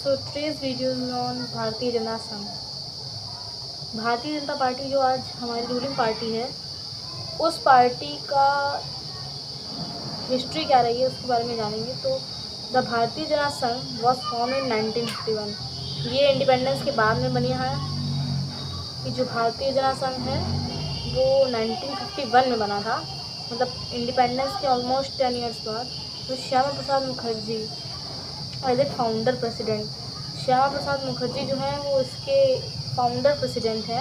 So today's videos on भारतीय जनता संघ। भारतीय जनता पार्टी जो आज हमारी रूलिंग पार्टी है, उस पार्टी का हिस्ट्री क्या रही है उसके बारे में जानेंगे। तो the Bharatiya Janata Sangh was form in 1951। ये इंडिपेंडेंस के बाद में बनी है कि जो भारतीय जनता संघ है वो 1951 में बना था, मतलब इंडिपेंडेंस के ऑलमोस्ट 10 ईयर्स बाद। तो Shyama Prasad Mukherjee as a founder president, Shyama Prasad Mukherjee जो है वो इसके फाउंडर प्रेसिडेंट हैं,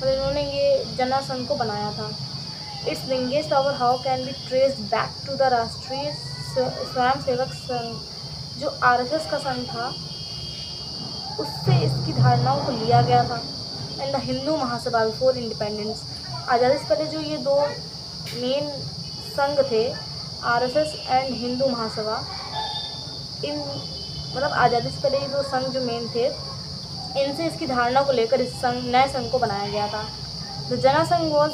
और इन्होंने ये जनता संघ को बनाया था। It's lineage however can be traced back to the Rashtriya Swayamsevak संघ, जो आरएसएस का संघ था, उससे इसकी धारणाओं को लिया गया था। And the Hindu Mahasabha before independence, आज़ादी से पहले जो ये दो मेन संघ थे, आरएसएस एंड हिंदू महासभा, इन मतलब आज़ादी से पहले ये दो संघ जो मेन थे, इनसे इसकी धारणा को लेकर इस नए संघ को बनाया गया था। The Janata Sangh was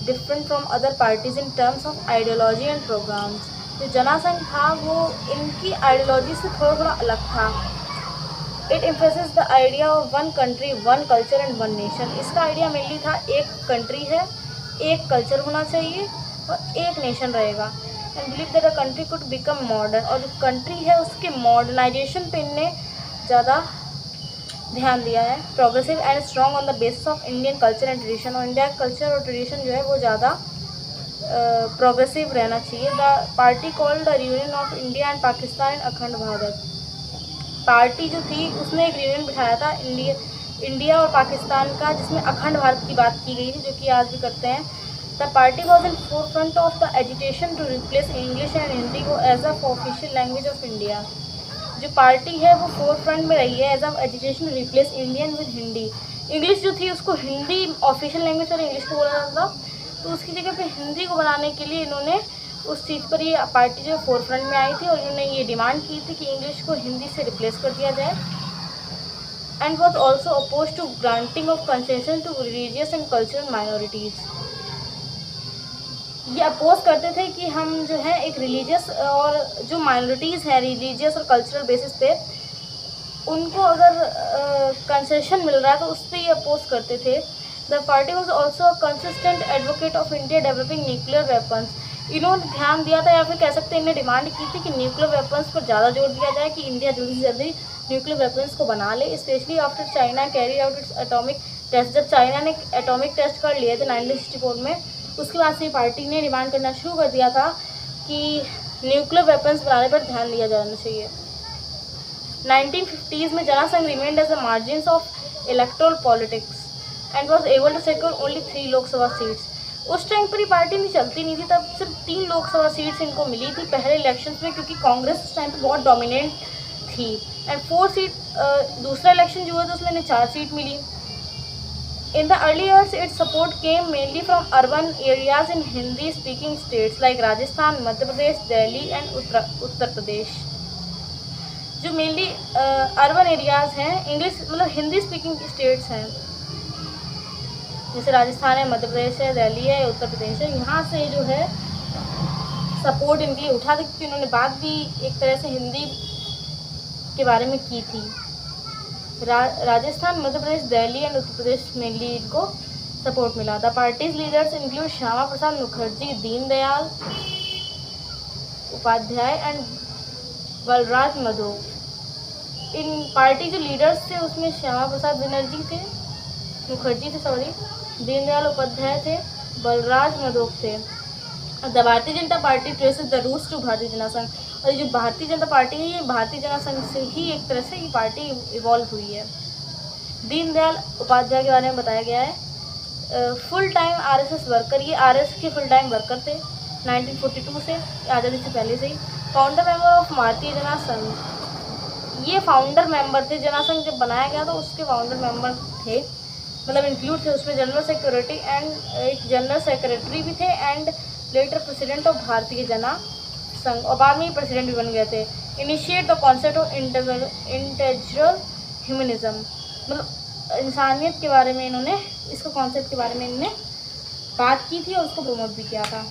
different from other parties in terms of ideology and programmes. जो जनता संघ था वो इनकी आइडियोलॉजी से थोड़ा थोड़ा अलग था। It emphasis the idea of one country one culture and one nation. इसका आइडिया मेनली था एक कंट्री है, एक कल्चर होना चाहिए और एक नेशन रहेगा। And believe that a country could become modern, और जो कंट्री है उसके मॉडर्नाइजेशन पे इनने ज़्यादा ध्यान दिया है। Progressive and strong on the basis of Indian culture and tradition, और इंडिया का कल्चर और ट्रेडिशन जो है वो ज़्यादा प्रोग्रेसिव रहना चाहिए। The party called the union of India and Pakistan and अखंड भारत। पार्टी जो थी उसने एक यूनियन बिठाया था इंडिया और पाकिस्तान का, जिसमें अखंड भारत की बात की गई थी, जो कि आज भी करते हैं। The party was in forefront of the agitation to replace English and Hindi को as a official language of India. जो पार्टी है वो फोरफ्रंट में रही है as a education replace Indian with Hindi. English जो थी उसको हिंदी ऑफिशियल लैंग्वेज और इंग्लिश को बोला जाता था, तो उसकी जगह पे हिंदी को बनाने के लिए इन्होंने उस चीज़ पर ये पार्टी जो फोरफ्रंट में आई थी, और इन्होंने ये डिमांड की थी कि इंग्लिश को हिंदी से रिप्लेस कर दिया जाए। And was also oppose to granting of concession to religious and cultural minorities. ये अपोज करते थे कि हम जो है एक रिलीजियस और जो माइनॉरिटीज़ हैं रिलीजियस और कल्चरल बेसिस पे, उनको अगर कंसेशन मिल रहा है तो उस पर ये अपोज करते थे। The party was also a consistent advocate of India developing nuclear weapons. इन्होंने ध्यान दिया था, या फिर कह सकते हैं इन्हें डिमांड की थी कि न्यूक्लियर वेपन्स पर ज़्यादा जोर दिया जाए, कि इंडिया जल्दी से जल्दी न्यूक्लियर वेपन्स को बना ले, specially after China carry out its atomic test. जब चाइना ने एटॉमिक टेस्ट कर लिए थे 1964 में, उसके बाद से पार्टी ने डिमांड करना शुरू कर दिया था कि न्यूक्लियर वेपन्स बनाने पर ध्यान दिया जाना चाहिए। 1950s में Janata Sangh remained as a margins of electoral politics and was able to secure only 3 Lok Sabha seats. उस टाइम पर ही पार्टी नहीं चलती नहीं थी, तब सिर्फ 3 लोकसभा सीट्स इनको मिली थी पहले इलेक्शंस में, क्योंकि कांग्रेस उस टाइम पर बहुत डोमिनेंट थी। एंड 4 सीट दूसरा इलेक्शन जो हुआ था उसमें 4 सीट मिली। In the early years, its support came mainly from urban areas in Hindi-speaking states like Rajasthan, Madhya Pradesh, Delhi and Uttar Pradesh. जो मेनली अर्बन एरियाज़ हैं, इंग्लिश मतलब हिंदी स्पीकिंग स्टेट्स हैं, जैसे राजस्थान है, मध्य प्रदेश है, दिल्ली है, उत्तर प्रदेश है, यहाँ से जो है सपोर्ट इनके लिए उठा था, क्योंकि उन्होंने बात भी एक तरह से हिंदी के बारे में की थी। राजस्थान, मध्य प्रदेश, दिल्ली एंड उत्तर प्रदेश मेनली इनको सपोर्ट मिला था। Parties leaders include Shyama Prasad Mukherjee, Deendayal Upadhyay and Balraj Madhok. इन पार्टी जो लीडर्स थे उसमें श्यामा प्रसाद मुखर्जी थे, दीनदयाल उपाध्याय थे, बलराज माधोक थे। The Bharatiya Janata Party traces the roots to Bharatiya Janata संघ। और जो भारतीय जनता पार्टी है ये भारतीय जनता संघ से ही एक तरह से ये पार्टी इवॉल्व हुई है। दीनदयाल उपाध्याय के बारे में बताया गया है, फुल टाइम आरएसएस वर्कर, ये आरएसएस के फुल टाइम वर्कर थे 1942 से, आज़ादी से पहले से ही। फाउंडर मेंबर ऑफ भारतीय जनता संघ, ये फाउंडर मेंबर थे, जनता संघ जब बनाया गया तो उसके फाउंडर मेंबर थे, मतलब इंक्लूड थे उसमें जनरल सेक्रेटरी एंड एक जनरल सेक्रेटरी भी थे, एंड लेटर प्रेसिडेंट ऑफ भारतीय जनता संघ, और बाद में प्रेसिडेंट भी बन गए थे। Initiate the concept of integral humanism, मतलब इंसानियत के बारे में इन्होंने, इसको कॉन्सेप्ट के बारे में इन्होंने बात की थी और उसको प्रमोट भी किया था।